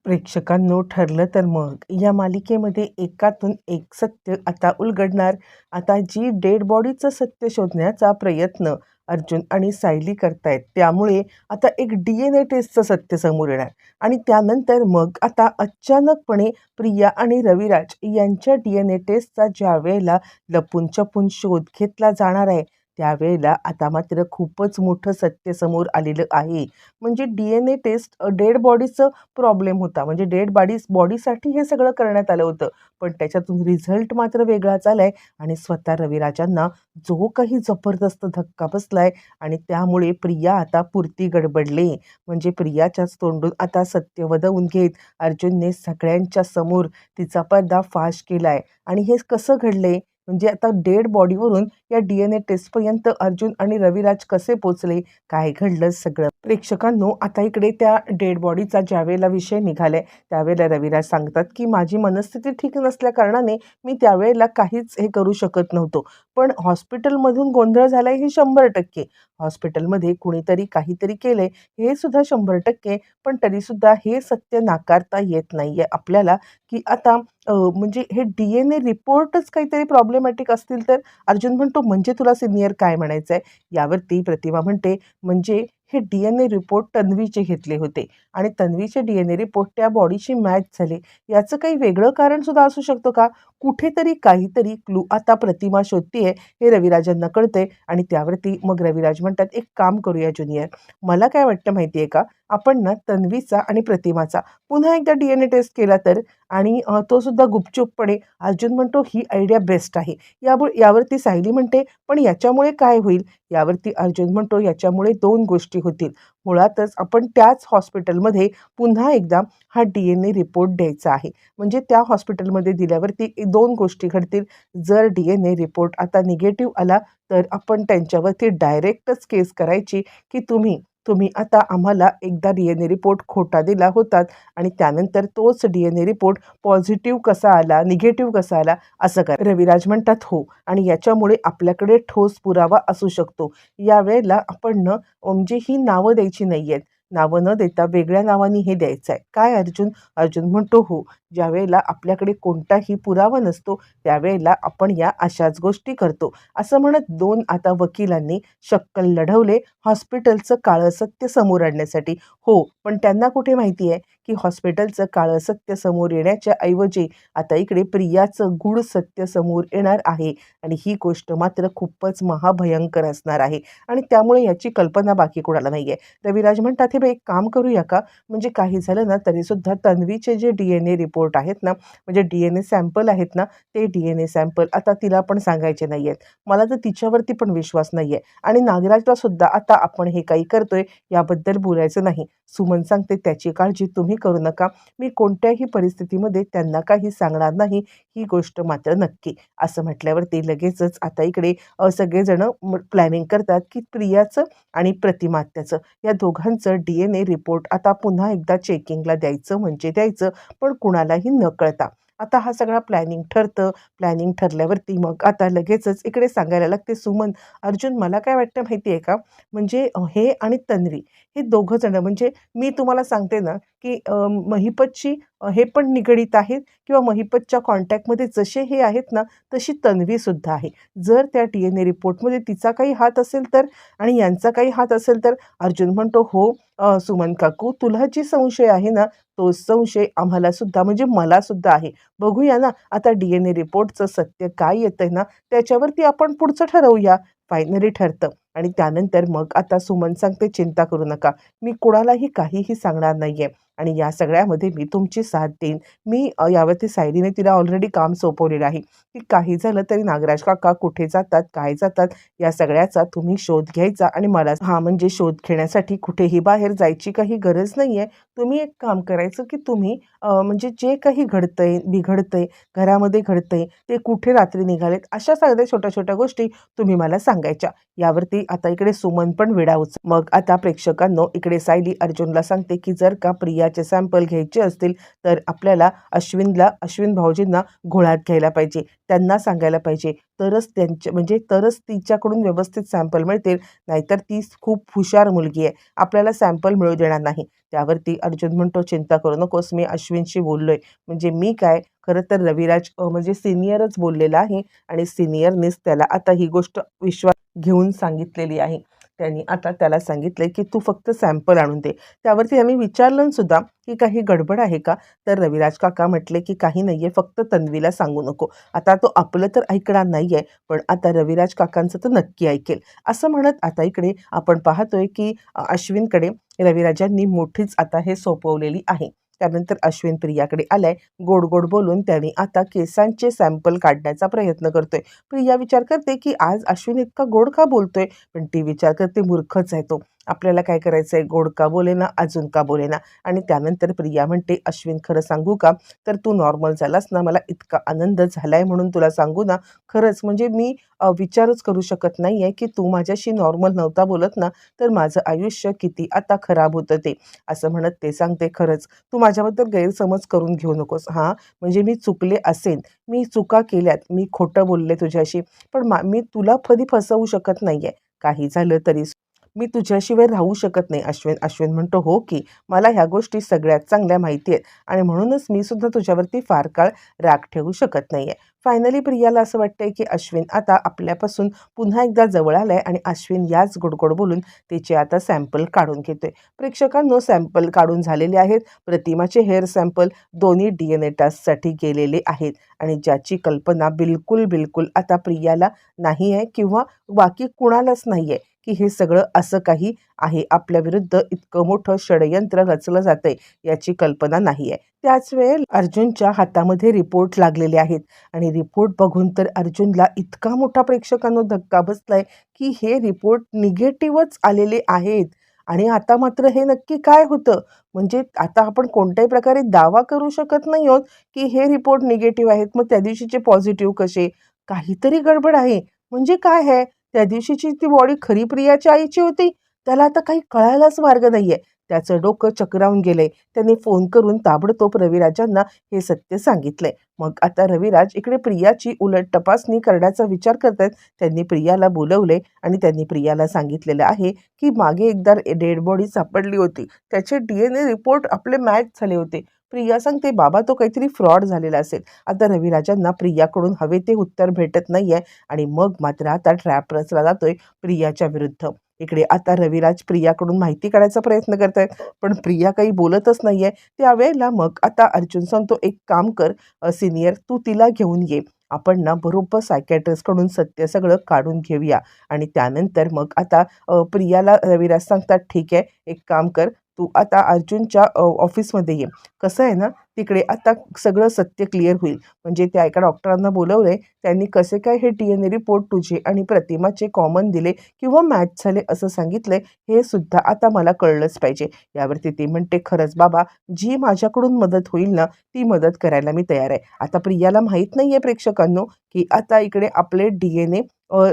प्रेक्षकांनो ठरलं तर मग या मालिकेमध्ये एकातून एक सत्य आता उलगडणार. आता जी डेड बॉडीचं सत्य शोधण्याचा प्रयत्न अर्जुन आणि सायली करतायत, त्यामुळे आता एक DNA टेस्टचं सत्य समोर येणार. आणि त्यानंतर मग आता अचानकपणे प्रिया आणि रविराज यांच्या DNA टेस्टचा ज्या वेळेला लपून छपून शोध घेतला जाणार आहे, त्यावेळेला आता मात्र खूपच मोठं सत्य समोर आलेलं आहे. म्हणजे DNA टेस्ट डेड बॉडीचं प्रॉब्लेम होता. म्हणजे डेड बॉडीसाठी हे सगळं करण्यात आलं होतं. पण त्याच्यातून रिझल्ट मात्र वेगळाच आलाय आणि स्वतः रविराजांना जो काही जबरदस्त धक्का बसलाय आणि त्यामुळे प्रिया आता पुरती गडबडली. म्हणजे प्रियाच्याच तोंडून आता सत्य वदवून घेत अर्जुनने सगळ्यांच्या समोर तिचा पर्दाफाश केलाय. आणि हे कसं घडलंय? म्हणजे आता डेड बॉडीवरून या DNA टेस्टपर्यंत अर्जुन आणि रविराज कसे पोचले? काय घडलं सगळं? प्रेक्षकांनो आता इकडे त्या डेड बॉडीचा ज्यावेळेला विषय निघालाय, त्यावेळेला रविराज सांगतात की माझी मनस्थिती ठीक नसल्या कारणाने मी त्यावेळेला काहीच हे करू शकत नव्हतो. पण हॉस्पिटलमधून गोंधळ झालाय हे 100%. हॉस्पिटलमध्ये कुणीतरी काहीतरी केलंय हे सुद्धा 100%. पण तरीसुद्धा हे सत्य नाकारता येत नाहीये आपल्याला, की आता म्हणजे हे DNA रिपोर्टच काहीतरी प्रॉब्लेमॅटिक असतील तर? अर्जुन म्हणतो, म्हणजे तुला सिनियर काय म्हणायचंय? यावरती प्रतिभा म्हणते, म्हणजे हे DNA रिपोर्ट तन्वीचे घेतले होते आणि तन्वीचे DNA रिपोर्ट त्या बॉडीशी मॅच झाले. याचं काही वेगळं कारण सुद्धा असू शकतो का? कुठेतरी काहीतरी क्लू आता प्रतिमा शोधतीये हे रविराजांना कळतंय. आणि त्यावरती मग रविराज म्हणतात, एक काम करूया ज्युनियर, मला काय वाटतं माहितीये का, आपण ना तन्वीचा आणि प्रतिमाचा पुन्हा एकदा DNA टेस्ट केला तर? आणि तो सुद्धा गुपचूपपणे. अर्जुन म्हणतो, ही आयडिया बेस्ट आहे. यावरती सायली म्हणते, पण याच्यामुळे काय होईल? यावरती अर्जुन म्हणतो, याच्यामुळे 2 गोष्टी होतील. मुळातच आपण त्याच हॉस्पिटलमध्ये पुन्हा एकदा हा DNA रिपोर्ट द्यायचा आहे. म्हणजे त्या हॉस्पिटलमध्ये दिल्यावरती 2 गोष्टी घडतील. जर DNA रिपोर्ट आता निगेटिव्ह आला, तर आपण त्यांच्यावरती डायरेक्टच केस करायची, की तुम्ही तुम्ही आता आम्हाला एकदा DNA रिपोर्ट खोटा दिला होतात आणि त्यानंतर तोच DNA रिपोर्ट पॉझिटिव्ह कसा आला, निगेटिव्ह कसा आला, असं करा. रविराज म्हणतात, हो, आणि याच्यामुळे आपल्याकडे ठोस पुरावा असू शकतो. यावेळेला आपण ना म्हणजे ही नावं द्यायची नाहीयेत. नावं न देता वेगळ्या नावाने हे द्यायचं आहे. काय अर्जुन? अर्जुन म्हणतो, हो. ज्यावेळेला आपल्याकडे कोणताही पुरावा नसतो, त्यावेळेला आपण या अशाच गोष्टी करतो. असं म्हणत 2 आता वकिलांनी शक्कल लढवले हॉस्पिटलचं काळं सत्य समोर आणण्यासाठी. हो, पण त्यांना कुठे माहिती आहे, की हॉस्पिटलचं काळं सत्य समोर येण्याच्या ऐवजी आता इकडे प्रियाचं गूढ सत्य समोर येणार आहे. आणि ही गोष्ट मात्र खूपच महाभयंकर असणार आहे. आणि त्यामुळे याची कल्पना बाकी कोणाला नाहीये. रविराज म्हणतात, हे बघ एक काम करूया का? म्हणजे काही झालं ना तरीसुद्धा तन्वीचे जे DNA रिपोर्ट आहेत ना, म्हणजे DNA सॅम्पल आहेत ना, ते DNA सॅम्पल आता तिला पण सांगायचे नाहीयेत. मला तर तिच्यावरती पण विश्वास नाहीये. आणि नागराजला सुद्धा आता आपण हे काही करतोय याबद्दल बोलायचं नाही. सुमन सांगते, त्याची काळजी तुम्ही करू नका. मी कोणत्याही परिस्थितीमध्ये त्यांना काही सांगणार नाही, ही गोष्ट मात्र नक्की. असं म्हटल्यावरती लगेचच आता इकडे सगळेजण प्लॅनिंग करतात, की प्रियाचं आणि प्रतिमा आत्याचं या दोघांचं DNA रिपोर्ट आता पुन्हा एकदा चेकिंगला द्यायचं म्हणजे द्यायचं, पण कुणालाही न कळता. आता हा सगळा प्लॅनिंग ठरतं. प्लॅनिंग ठरल्यावरती मग आता लगेचच इकडे सांगायला लागते सुमन, अर्जुन मला काय वाटतं माहिती आहे का? म्हणजे हे आणि तन्वी हे दोघं जण म्हणजे मी तुम्हाला सांगते ना, की महिपतची हे पण निगडीत आहेत किंवा महिपतच्या कॉन्टॅक्टमध्ये जसे हे आहेत ना, तशी तन्वीसुद्धा आहे. जर त्या DNA रिपोर्टमध्ये तिचा काही हात असेल तर आणि यांचा काही हात असेल तर? अर्जुन म्हणतो, हो सुमन काकू, तुला जी संशय आहे ना, तो संशय आम्हाला सुद्धा म्हणजे मला सुद्धा आहे. बघूया ना आता DNA रिपोर्टचं सत्य काय येतंय ना, त्याच्यावरती आपण पुढचं ठरवूया. फायनली ठरतं. आणि त्यानंतर मग आता सुमन सांगते, चिंता करू नका. मी कुणालाही काहीही सांगणार नाहीये आणि या सगळ्यामध्ये मी तुमची साथ देईन. मी यावरती सायलीने तिला ऑलरेडी काम सोपवलेलं आहे, की काही झालं तरी नागराज काका कुठे जातात, काय जातात, या सगळ्याचा तुम्ही शोध घ्यायचा आणि मला म्हणजे शोध घेण्यासाठी कुठेही बाहेर जायची काही गरज नाहीये. तुम्ही एक काम करायचं, की तुम्ही म्हणजे जे काही घडतंय, बिघडतंय, घरामध्ये घडतंय, ते कुठे रात्री निघालेत, अशा सगळ्या छोट्या-छोट्या गोष्टी तुम्ही मला सांगायच्या. यावरती आता इकडे सुमन पण विडा मग आता प्रेक्षकांनो इकडे सायली अर्जुनला सांगते, की जर का प्रिया प्रियाचे सॅम्पल घ्यायचे असतील तर आपल्याला अश्विन भाऊजींना घोळात घ्यायला पाहिजे, त्यांना सांगायला पाहिजे, तरच तिच्याकडून व्यवस्थित सॅम्पल मिळतील. नाहीतर ती खूप हुशार मुलगी आहे, आपल्याला सॅम्पल मिळू देणार नाही. त्यावरती अर्जुन म्हणतो, चिंता करू नकोस, मी अश्विनशी बोललोय. म्हणजे मी काय, खरं तर रविराज म्हणजे सिनियरच बोललेला आहे आणि सिनियरनेच त्याला आता ही गोष्ट विश्वास घेऊन सांगितलेली आहे. त्यांनी आता त्याला सांगितलंय की तू फक्त सॅम्पल आणून दे. त्यावरती आम्ही विचारलं सुद्धा की काही गडबड आहे का? तर रविराज काका म्हटले की काही नाहीये, फक्त तन्वीला सांगू नको. आता तो आपलं तर ऐकणार नाहीये, पण आता रविराज काकांचं तर नक्की ऐकेल. असं म्हणत आता इकडे आपण पाहतोय की अश्विनकडे रविराजांनी मोठीच आता हे सोपवलेली आहे. त्यानंतर अश्विन प्रियाकडे आलाय. गोड गोड बोलून त्याने आता केसांचे सॅम्पल काढण्याचा प्रयत्न करतोय. प्रिया विचार करते की आज अश्विन इतका गोड का बोलतोय, पण ती विचार करते मूर्खच आहे तो. आपल्याला काय करायचंय, गोड का बोलेना, अजून का बोलेना. आणि त्यानंतर प्रिया म्हणते, अश्विन खरं सांगू का, तर तू नॉर्मल झालास ना, मला इतका आनंद झालाय म्हणून तुला सांगू ना, खरंच म्हणजे मी विचारच करू शकत नाहीये की तू माझ्याशी नॉर्मल नव्हता बोलत ना, तर माझं आयुष्य किती आता खराब होतं ते. असं म्हणत ते सांगते, खरंच तू माझ्याबद्दल गैरसमज करून घेऊ नकोस. हां, म्हणजे मी चुकले असेन, मी चुका केल्यात, मी खोटं बोलले तुझ्याशी, पण मी तुला कधी फसवू शकत नाहीये. काही झालं तरी मी तुझ्याशिवाय राहू शकत नाही अश्विन. अश्विन म्हणतो, हो की, मला ह्या गोष्टी सगळ्यात चांगल्या माहिती आहेत आणि म्हणूनच मी सुद्धा तुझ्यावरती फार काळ राग ठेवू शकत नाहीये. फायनली प्रियाला असं वाटतंय की अश्विन आता आपल्यापासून पुन्हा एकदा जवळ आलाय आणि अश्विन याच गोडगोड बोलून तिचे आता सॅम्पल काढून घेतोय. प्रेक्षकांनो, सॅम्पल काढून झालेले आहेत. प्रतिमाचे हेअर सॅम्पल दोन्ही DNA टेस्टसाठी गेलेले आहेत आणि ज्याची कल्पना बिलकुल आता प्रियाला नाही आहे किंवा बाकी कुणालाच नाहीये की हे सगळं असं काही आहे. आपल्या विरुद्ध इतकं मोठं षडयंत्र रचलं जातंय याची कल्पना नाहीये. त्याच वेळेला अर्जुनच्या हातामध्ये रिपोर्ट लागलेले आहेत आणि रिपोर्ट बघून तर अर्जुनला इतका मोठा प्रेक्षकांनो धक्का बसलाय की हे रिपोर्ट निगेटिव्हच आलेले आहेत. आणि आता मात्र हे नक्की काय होतं? म्हणजे आता आपण कोणत्याही प्रकारे दावा करू शकत नाही आहोत की हे रिपोर्ट निगेटिव्ह आहेत. मग त्या दिवशीचे पॉझिटिव्ह कसे? काहीतरी गडबड आहे. म्हणजे काय आहे? त्या दिवशीची ती बॉडी खरी प्रियाच्या आईची होती? त्याला आता काही कळायलाच मार्ग नाहीये. त्याचं डोकं चक्रावून गेलंय. त्याने फोन करून ताबडतोब रविराजांना हे सत्य सांगितलंय. मग आता रविराज इकडे प्रियाची उलट तपासणी करण्याचा विचार करतायत. त्यांनी प्रियाला बोलवले आणि त्यांनी प्रियाला सांगितलेलं आहे की मागे एकदा डेड बॉडी सापडली होती. त्याचे DNA रिपोर्ट आपले मॅच झाले होते. प्रिया सांगते, बाबा तो काहीतरी फ्रॉड झालेला असेल. आता रविराजांना प्रियाकडून हवे ते उत्तर भेटत नाहीये आणि मग मात्र आता ट्रॅप रचला जातोय प्रियाच्या विरुद्ध. इकडे आता रविराज प्रियाकडून माहिती काढायचा प्रयत्न करतायत, पण प्रिया काही बोलतच नाहीये. त्यावेळेला मग आता अर्जुन सांगतो, एक काम कर सिनियर, तू तिला घेऊन ये. आपण ना बरोबर सायकॅट्रिस्टकडून सत्य सगळं काढून घेऊया. आणि त्यानंतर मग आता प्रियाला रविराज सांगतात, ठीक आहे, एक काम कर, तू आता अर्जुनच्या ऑफिसमध्ये ये. कसं आहे ना, तिकडे आता सगळं सत्य क्लिअर होईल. म्हणजे त्या एका डॉक्टरांना बोलवलंय, त्यांनी कसे काय हे DNA रिपोर्ट तुझे आणि प्रतिमाचे कॉमन दिले किंवा मॅच झाले असं सांगितलंय, हे सुद्धा आता मला कळलंच पाहिजे. यावरती ती म्हणते, खरंच बाबा, जी माझ्याकडून मदत होईल ना, ती मदत करायला मी तयार आहे. आता प्रियाला माहीत नाहीये प्रेक्षकांनो की आता इकडे आपले DNA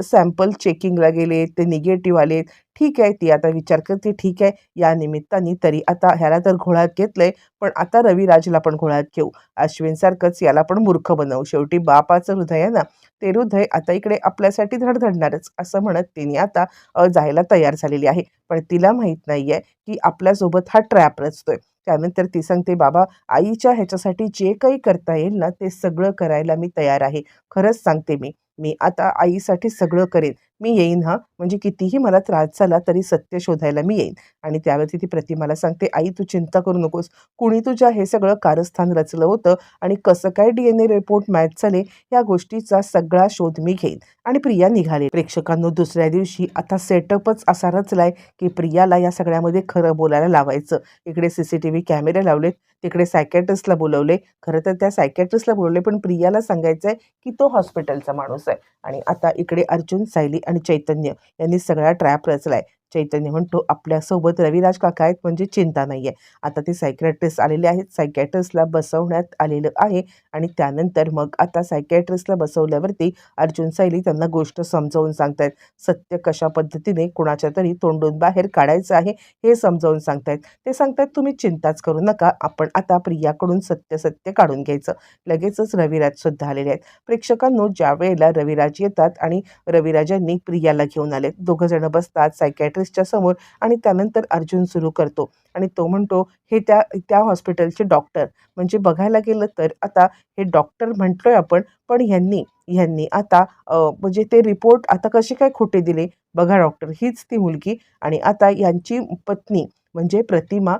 सॅम्पल चेकिंगला गेले, ते निगेटिव्ह आले. ठीक आहे, ती आता विचार करते, ठीक आहे, या निमित्ताने तरी आता ह्याला तर घोळात घेतलंय, पण आता रविराजला पण घोळात घेऊ. अश्विनसारखंच याला पण मूर्ख बनवू. शेवटी बापाचं हृदय आहे ना, ते हृदय आता इकडे आपल्यासाठी धडधडणारच, असं म्हणत तिने आता जायला तयार झालेली आहे. पण तिला माहीत नाहीये की आपल्यासोबत हा ट्रॅप रचतोय. त्यानंतर ती सांगते, बाबा, आईच्या ह्याच्यासाठी जे काही करता येईल ना, ते सगळं करायला मी तयार आहे. खरंच सांगते मी. मी आता आईसाठी सगळं करेन. मी येईन हां, म्हणजे कितीही मला त्रास झाला तरी सत्य शोधायला मी येईन. आणि त्यावरती ती प्रतिमाला सांगते, आई तू चिंता करू नकोस. कुणी तुझ्या हे सगळं कारस्थान रचलं होतं आणि कसं काय DNA रिपोर्ट मॅच झाले, या गोष्टीचा सगळा शोध मी घेईन. आणि प्रिया निघाली. प्रेक्षकांनो, दुसऱ्या दिवशी आता सेटअपच असा रचलाय की प्रियाला या सगळ्यामध्ये खरं बोलायला लावायचं. इकडे CCTV कॅमेरे लावलेत, तिकडे सायकॅट्रिस्टला बोलवले. खरं तर त्या सायकॅट्रिस्टला बोलवले, पण प्रियाला सांगायचंय की तो हॉस्पिटलचा माणूस आहे. आणि आता इकडे अर्जुन, सायली आणि चैतन्य यांनी सगळा ट्रॅप रचलाय. चैतन्य म्हणतो, आपल्यासोबत रविराज काका आहेत म्हणजे चिंता नाही आहे. आता ते सायकियाट्रिस्ट आलेले आहेत. सायकियाट्रिस्टला बसवण्यात आलेलं आहे आणि त्यानंतर मग आता सायकियाट्रिस्टला बसवल्यावरती अर्जुन सायली त्यांना गोष्ट समजावून सांगतायत. सत्य कशा पद्धतीने कोणाच्या तरी तोंडून बाहेर काढायचं आहे हे समजावून सांगतायत. ते सांगतायत, तुम्ही चिंताच करू नका. आपण आता प्रियाकडून सत्य काढून घ्यायचं. लगेचच रविराज सुद्धा आलेले आहेत. प्रेक्षकांनो, ज्या वेळेला रविराज येतात आणि रविराजांनी प्रियाला घेऊन आले. दोघं जण बसतात सायकियाट्रिस्टच्या समोर आणि त्यानंतर अर्जुन सुरू करतो आणि तो म्हणतो, हे त्या त्या हॉस्पिटलचे डॉक्टर, म्हणजे बघायला गेलं तर आता हे डॉक्टर म्हटलोय आपण, पण ह्यांनी ह्यांनी आता म्हणजे ते रिपोर्ट आता कसे काय खोटे दिले? बघा डॉक्टर, हीच ती मुलगी आणि आता यांची पत्नी म्हणजे प्रतिमा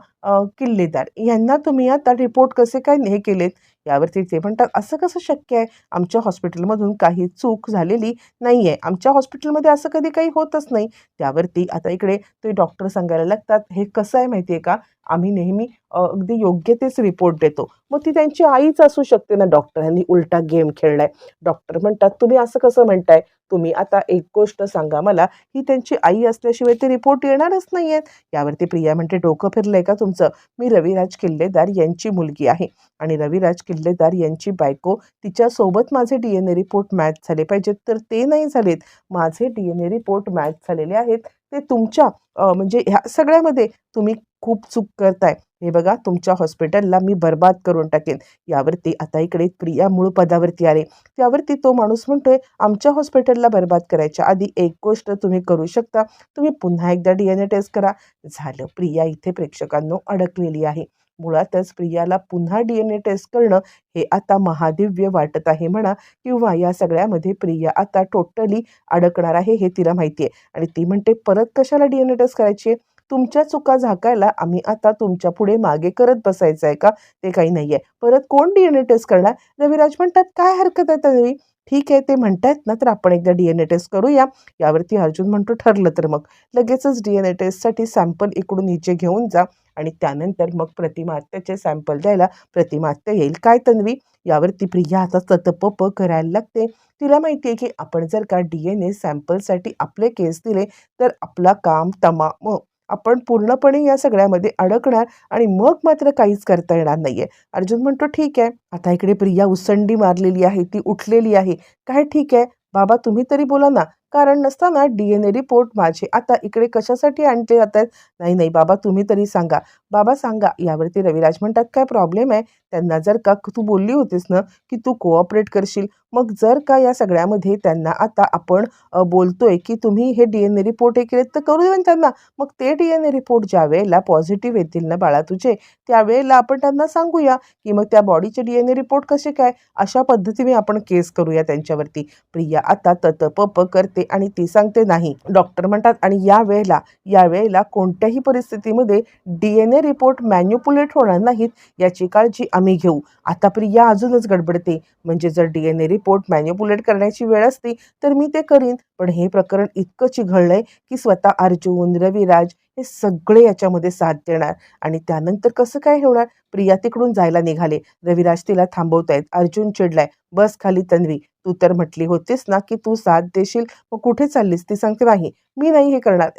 किल्लेदार यांना तुम्ही आता रिपोर्ट कसे काय हे केलेत? यावरती ते म्हणतात, असं कसं शक्य आहे? आमच्या हॉस्पिटलमधून काही चूक झालेली नाही आहे. आमच्या हॉस्पिटलमध्ये असं कधी काही होतच नाही. त्यावरती आता इकडे ते डॉक्टर सांगायला लागतात, हे कसं आहे माहिती आहे का? आम्ही नेहमी अगदी योग्य तेच रिपोर्ट देतो. मग ती त्यांची आईच असू शकते ना डॉक्टर, ह्यांनी उलटा गेम खेळलाय. डॉक्टर म्हणतात, तुम्ही असं कसं म्हणताय? तुम्ही आता एक गोष्ट सांगा मला, ही त्यांची आई असल्याशिवाय ते रिपोर्ट येणारच नाहीयेत. यावरती प्रिया म्हणते, डोकं फिरलंय का तुमचं? मी रविराज किल्लेदार यांची मुलगी आहे आणि रविराज किल्लेदार यांची बायको, तिच्यासोबत माझे DNA रिपोर्ट मॅच झाले पाहिजेत, तर ते नाही झालेत. माझे DNA रिपोर्ट मॅच झालेले आहेत. ते तुमच्या म्हणजे ह्या सगळ्यामध्ये तुम्ही खूप चूक करताय. हे बघा, तुमच्या हॉस्पिटलला मी बरबाद करून टाकेन. यावरती आता इकडे प्रिया मूळ पदावरती आले. त्यावरती तो माणूस म्हणतोय, आमच्या हॉस्पिटलला बरबाद करायच्या आधी एक गोष्ट तुम्ही करू शकता. तुम्ही पुन्हा एकदा DNA टेस्ट करा. झालं. प्रिया इथे प्रेक्षकांनो अडकलेली आहे. मुळातच प्रियाला पुन्हा DNA टेस्ट करणं हे आता महादिव्य वाटत आहे म्हणा, किंवा या सगळ्यामध्ये प्रिया आता टोटली अडकणार आहे हे तिला माहिती आहे आणि ती म्हणते, परत कशाला DNA टेस्ट करायची आहे? तुमच्या चुका झाकायला आम्ही आता तुमच्या पुढे मागे करत बसायचं आहे का? ते काही नाहीये. परत कोण DNA टेस्ट करणार? रविराज म्हणतात, काय हरकत आहे तन्वी? ठीक आहे, ते म्हणतायत ना, तर आपण एकदा DNA टेस्ट करूया. यावरती अर्जुन म्हणतो, ठरलं तर मग. लगेचच DNA टेस्टसाठी सॅम्पल इकडून हिचे घेऊन जा आणि त्यानंतर मग प्रतिमा आत्याचे सॅम्पल द्यायला प्रतिमा आत्या येईल. काय तन्वी? यावरती प्रिया आता ततपप करायला लागते. तिला माहिती आहे की आपण जर का DNA सॅम्पलसाठी आपले केस दिले तर आपला काम तमाम, आपण पूर्णपणे या सगळ्यामध्ये अडकणार आणि मग मात्र काहीच करता येणार नाहीये. अर्जुन म्हणतो, ठीक आहे. आता इकडे प्रिया उसंडी मारलेली आहे, ती उठलेली आहे. काय ठीक आहे? बाबा तुम्ही तरी बोला ना. कारण नसताना DNA रिपोर्ट माझे आता इकडे कशासाठी आणले जातात? नाही, नाही बाबा तुम्ही तरी सांगा. बाबा सांगा. यावरती रविराज म्हणतात, काय प्रॉब्लेम आहे? त्यांना जर का तू बोलली होतीस ना, की तू कोऑपरेट करशील. मग जर का या सगळ्यामध्ये त्यांना आता आपण बोलतोय, की तुम्ही हे DNA रिपोर्ट हे केलेत तर करू दे ना त्यांना. मग ते DNA रिपोर्ट ज्यावेळेला पॉझिटिव्ह येतील ना बाळा तुझे, त्यावेळेला आपण त्यांना सांगूया, की मग त्या बॉडीचे DNA रिपोर्ट कसे काय? अशा पद्धतीने आपण केस करूया त्यांच्यावरती. प्रिया आता ततपप करते आणि ती सांगते, नाही. डॉक्टर म्हणतात, आणि यावेळेला कोणत्याही परिस्थितीमध्ये DNA रिपोर्ट मॅन्युप्युलेट होणार नाहीत याची काळजी आम्ही घेऊ. आता प्रिया अजूनच गडबडते. म्हणजे जर DNA रिपोर्ट मॅन्युप्युलेट करण्याची वेळ असती तर मी ते करीन. पण हे प्रकरण इतकं चिघळलंय की स्वतः अर्जुन, रविराज हे सगळे याच्यामध्ये साथ देणार आणि त्यानंतर कसं काय होणार? प्रिया तिकडून जायला निघाले. रविराज तिला थांबवतायत. अर्जुन चिडलाय. बस खाली तन्वी. तू तर म्हटली होतीस ना की तू साथ देशील, मग कुठे चाललीस? ती सांगते, नाही मी नाही हे करणार.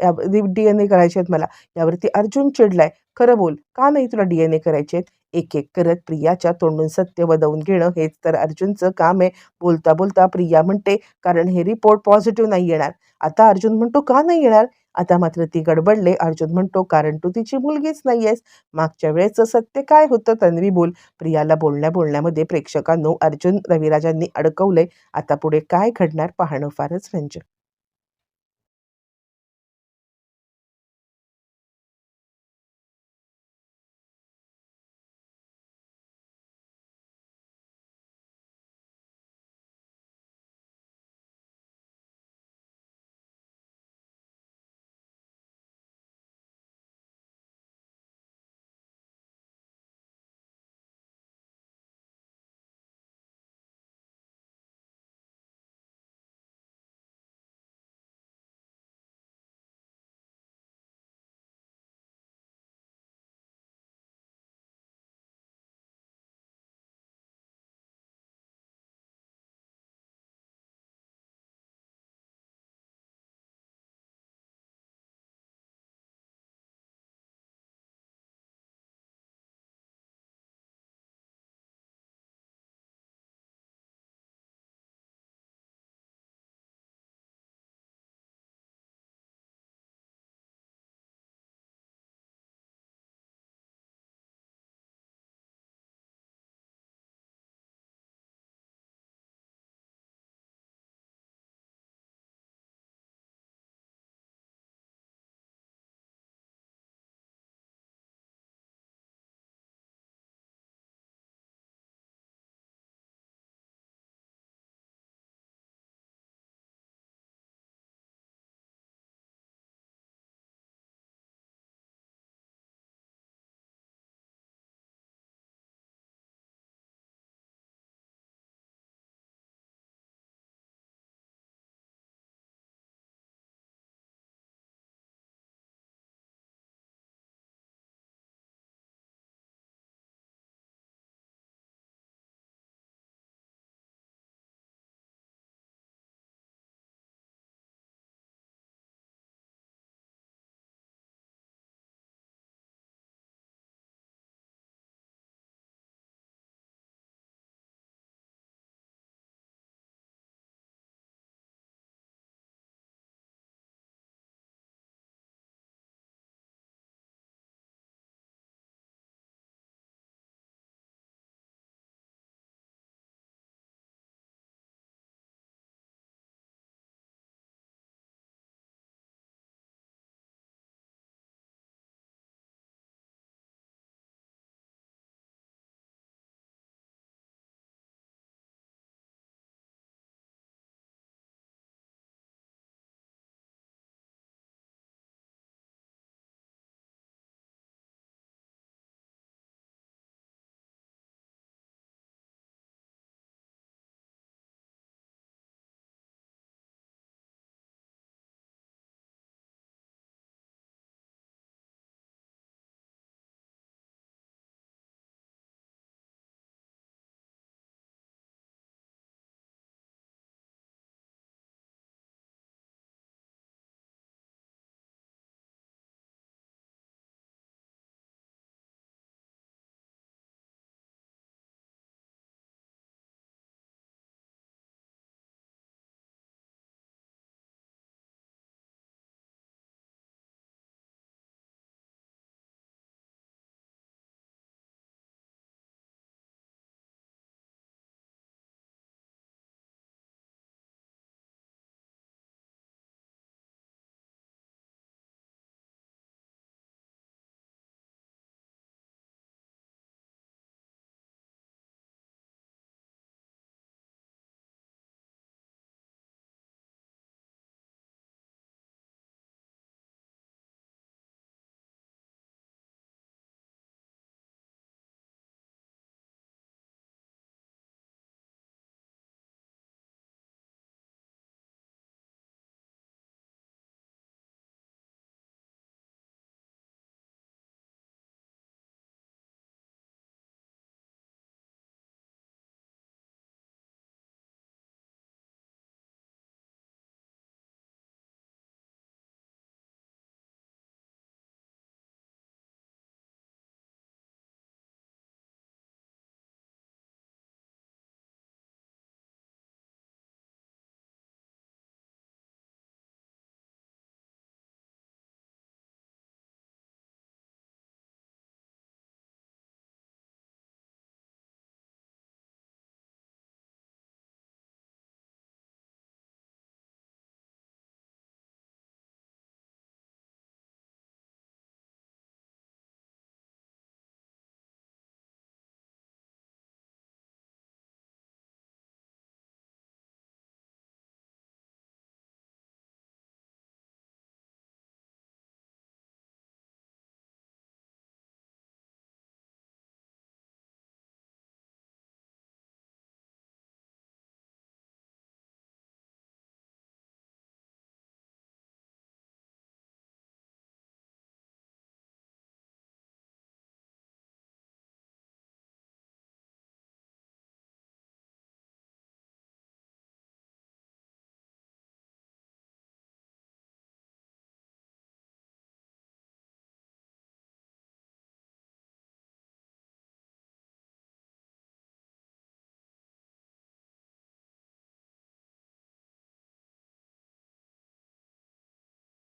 DNA करायचे आहेत मला. यावरती अर्जुन चिडलाय. खरं बोल, का नाही तुला DNA करायचे आहेत? एक-एक करत प्रियाच्या तोंडून सत्य वदवून घेणं हेच तर अर्जुनचं काम आहे. बोलता बोलता प्रिया म्हणते, कारण हे रिपोर्ट पॉझिटिव्ह नाही येणार. आता अर्जुन म्हणतो, का नाही येणार? आता मात्र ती गडबडले. अर्जुन म्हणतो, कारण तू तिची मुलगीच नाहीयेस. मागच्या वेळेचं सत्य काय होतं तन्वी बोल. प्रियाला बोलण्यामध्ये प्रेक्षकांनो अर्जुन रविराजांनी अडकवलंय. आता पुढे काय घडणार पाहणं फारच रंजक.